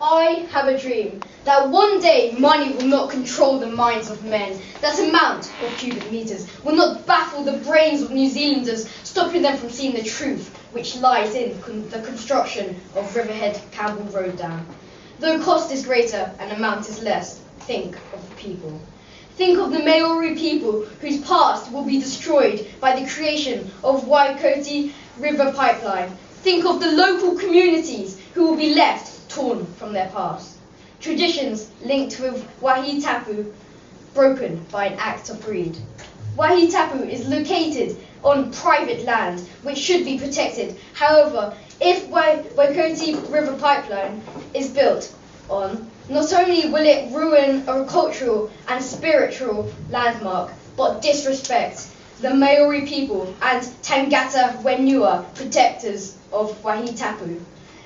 I have a dream that one day money will not control the minds of men, that amount of cubic meters will not baffle the brains of New Zealanders, stopping them from seeing the truth which lies in the construction of Riverhead Campbell Road Dam. Though cost is greater and amount is less, think of the people. Think of the Maori people whose past will be destroyed by the creation of Waikato River Pipeline. Think of the local communities who will be left torn from their past. Traditions linked with Waikato broken by an act of greed. Waikato is located on private land which should be protected. However, if Waikato River Pipeline is built on, not only will it ruin a cultural and spiritual landmark, but disrespect the Maori people and Tangata Wenua protectors of Waikato,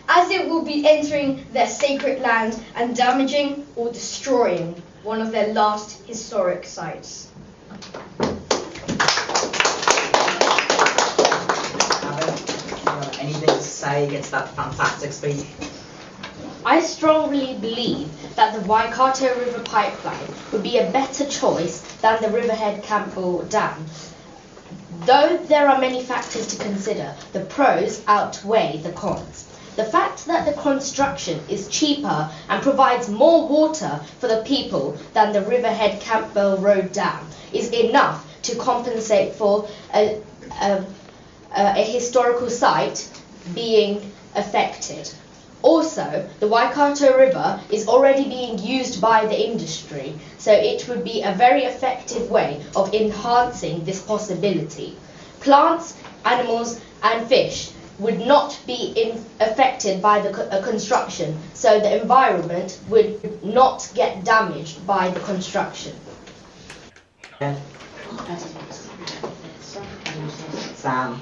as it will be entering their sacred land and damaging or destroying one of their last historic sites. Anything to say against that fantastic speech? I strongly believe that the Waikato River Pipeline would be a better choice than the Riverhead Campbell Dam. Though there are many factors to consider, the pros outweigh the cons. The fact that the construction is cheaper and provides more water for the people than the Riverhead Campbell Road Dam is enough to compensate for a historical site being affected. Also, the Waikato River is already being used by the industry, so it would be a very effective way of enhancing this possibility. Plants, animals and fish would not be affected by the construction, so the environment would not get damaged by the construction. Sam,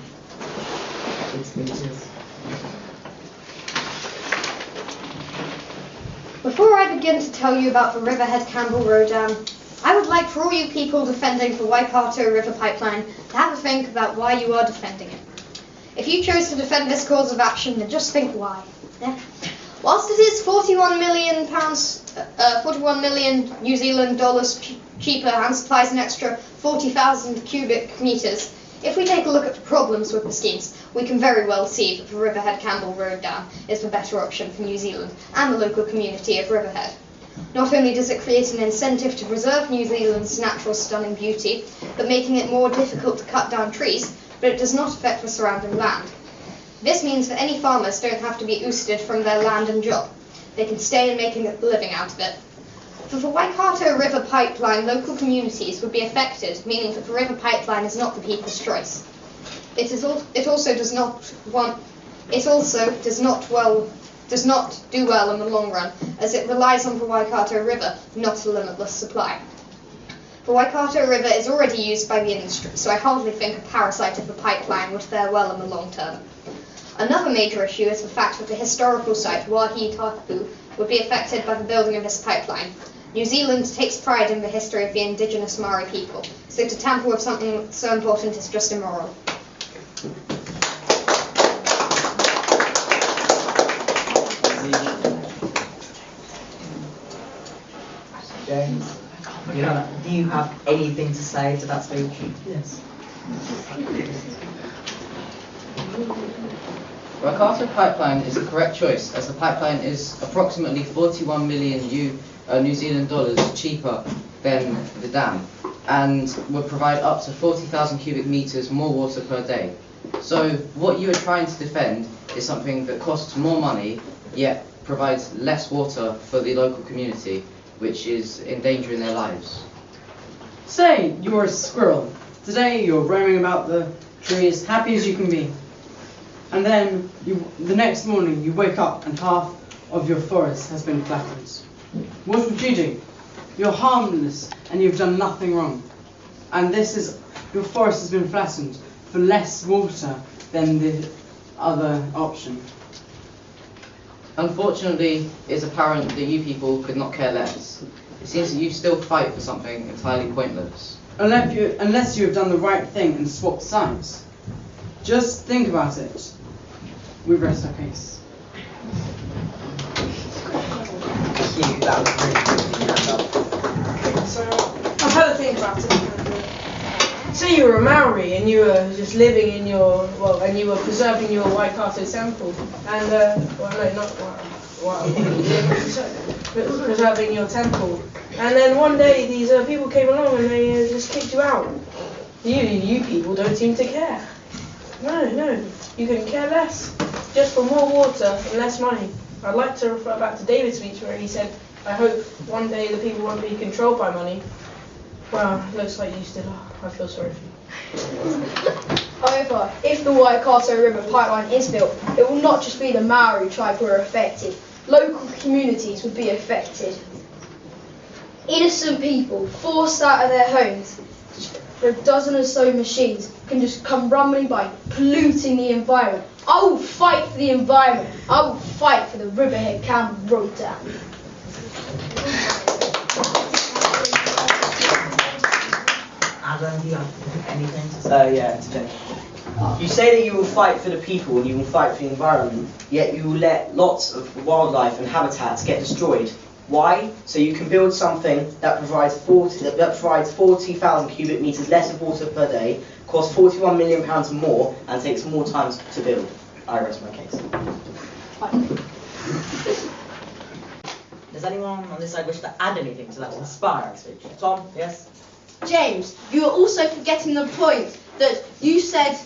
it's meters. Before I begin to tell you about the Riverhead Campbell Road Dam, I would like for all you people defending the Waikato River Pipeline to have a think about why you are defending it. If you chose to defend this cause of action, then just think why. Yeah. Whilst it is £41 million New Zealand dollars cheaper and supplies an extra 40,000 cubic metres, if we take a look at the problems with the schemes, we can very well see that the Riverhead Campbell Road Dam is the better option for New Zealand and the local community of Riverhead. Not only does it create an incentive to preserve New Zealand's natural stunning beauty, but making it more difficult to cut down trees, but it does not affect the surrounding land. This means that any farmers don't have to be ousted from their land and job. They can stay and make a living out of it. For the Waikato River Pipeline, local communities would be affected, meaning that the river pipeline is not the people's choice. It also does not do well in the long run, as it relies on the Waikato River, not a limitless supply. The Waikato River is already used by the industry, so I hardly think a parasite of the pipeline would fare well in the long term. Another major issue is the fact that the historical site Waikato would be affected by the building of this pipeline. New Zealand takes pride in the history of the indigenous Maori people, so to tamper with something so important is just immoral. James, do you have anything to say to that speech? Yes. Waikato Pipeline is the correct choice, as the pipeline is approximately 41 million New Zealand dollars cheaper than the dam, and would provide up to 40,000 cubic meters more water per day. So what you are trying to defend is something that costs more money, yet provides less water for the local community, which is endangering their lives. Say, you're a squirrel. Today you're roaming about the trees, happy as you can be. And then, the next morning, you wake up and half of your forest has been flattened. What would you do? You're harmless and you've done nothing wrong. And your forest has been flattened for less water than the other option. Unfortunately, it's apparent that you people could not care less. It seems that you still fight for something entirely pointless. Unless you have done the right thing and swapped sides. Just think about it. We rest our case. That was really good. Hand up. So I've had to think about it. Say you were a Maori and you were just living in your and you were preserving your Waikato temple, and preserving your temple, and then one day these people came along and they just kicked you out. You people don't seem to care. No, you couldn't care less. Just for more water and less money. I'd like to refer back to David's speech where he said, I hope one day the people won't be controlled by money. Well, looks like you still are. I feel sorry for you. However, if the Waikato River Pipeline is built, it will not just be the Maori tribe who are affected. Local communities would be affected. Innocent people forced out of their homes for a dozen or so machines can just come rumbling by, polluting the environment. I will fight for the environment. I will fight for the Riverhead Campbell Road Dam. Adam, do you have anything to say? Yeah, today. You say that you will fight for the people and you will fight for the environment, yet you will let lots of wildlife and habitats get destroyed. Why? So you can build something that provides 40,000 cubic meters less of water per day, costs £41 million more, and takes more time to build. I rest my case. Does anyone on this side wish to add anything to that inspiring speech? Tom, yes? James, you are also forgetting the point that you said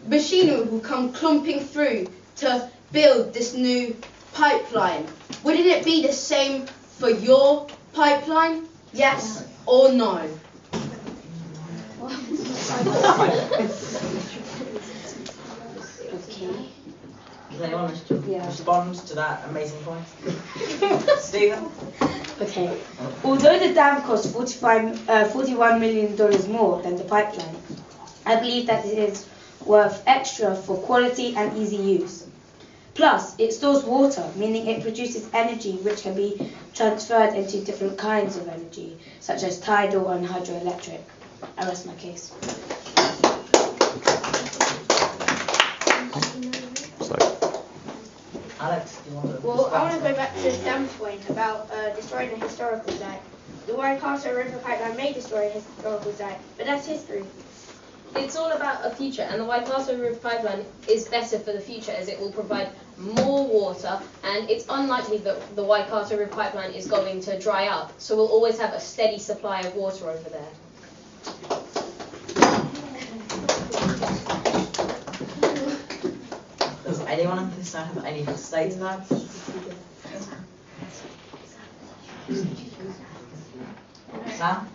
machinery will come clumping through to build this new pipeline. Wouldn't it be the same for your pipeline? Yes or no? Does anyone wish to respond to that amazing point? Stephen? Okay. Although the dam costs $41 million more than the pipeline, I believe that it is worth extra for quality and easy use. Plus, it stores water, meaning it produces energy which can be transferred into different kinds of energy, such as tidal and hydroelectric. I rest my case. Alex, do you want to Well, I want to respond? go back to Sam's point about destroying a historical site. The Waikato River Pipeline may destroy a historical site, but that's history. It's all about a future, and the Waikato River Pipeline is better for the future as it will provide more water, and it's unlikely that the Waikato River Pipeline is going to dry up, so we'll always have a steady supply of water over there. Does anyone on this side have anything to say to that? Sam?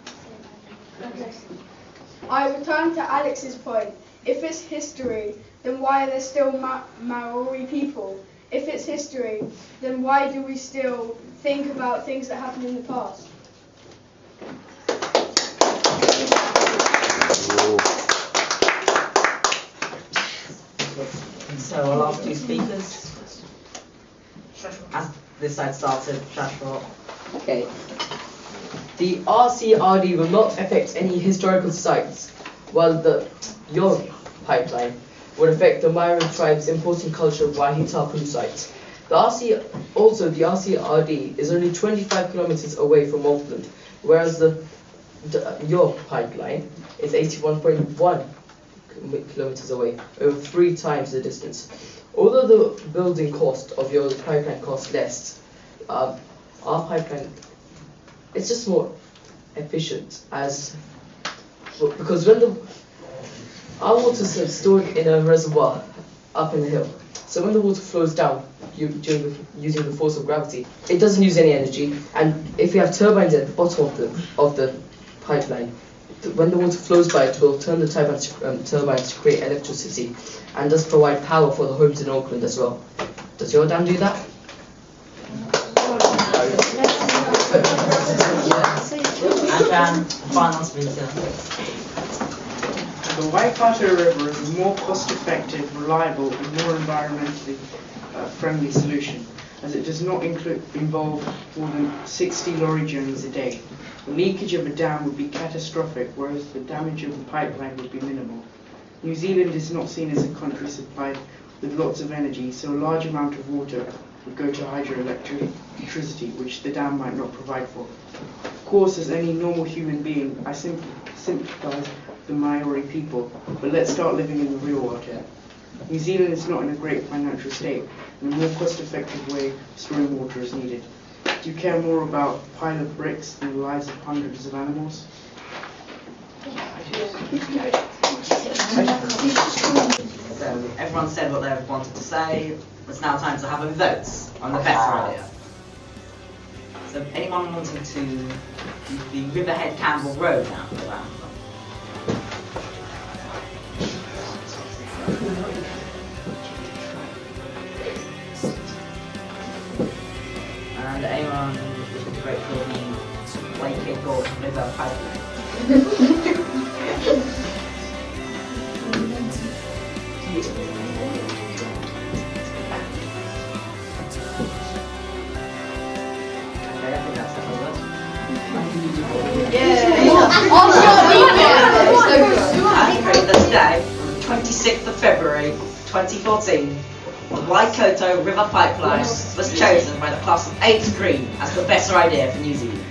I return to Alex's point. If it's history, then why are there still Maori people? If it's history, then why do we still think about things that happened in the past? So our last two speakers. As this side started, Shashwat. Okay. The RCRD will not affect any historical sites, while your pipeline would affect the Maori tribe's important culture of Waihitapu sites. The RCRD is only 25 kilometers away from Auckland, whereas your pipeline is 81.1 kilometers away, over 3 times the distance. Although the building cost of your pipeline costs less, our pipeline it's just more efficient because when our water is stored in a reservoir up in the hill, so when the water flows down using the force of gravity, it doesn't use any energy, and if you have turbines at the bottom of the pipeline, when the water flows by, it will turn the turbines to create electricity and thus provide power for the homes in Auckland as well. Does your dam do that? And final speaker. The Waikato River is a more cost-effective, reliable and more environmentally friendly solution, as it does not involve more than 60 lorry journeys a day. The leakage of a dam would be catastrophic, whereas the damage of the pipeline would be minimal. New Zealand is not seen as a country supplied with lots of energy, so a large amount of water would go to hydroelectricity, which the dam might not provide for. Of course, as any normal human being, I sympathise with the Maori people, but let's start living in the real world here. New Zealand is not in a great financial state, and a more cost-effective way of storing water is needed. Do you care more about a pile of bricks than the lives of hundreds of animals? So everyone said what they wanted to say. It's now time to have a vote on the better idea. So anyone wanting to use the Riverhead Campbell Road Dam for that? And anyone who's grateful for the Waikato River Pipeline? This day, on the 26th of February 2014, the Waikato River Pipeline was chosen by the class of 8th Green as the better idea for New Zealand.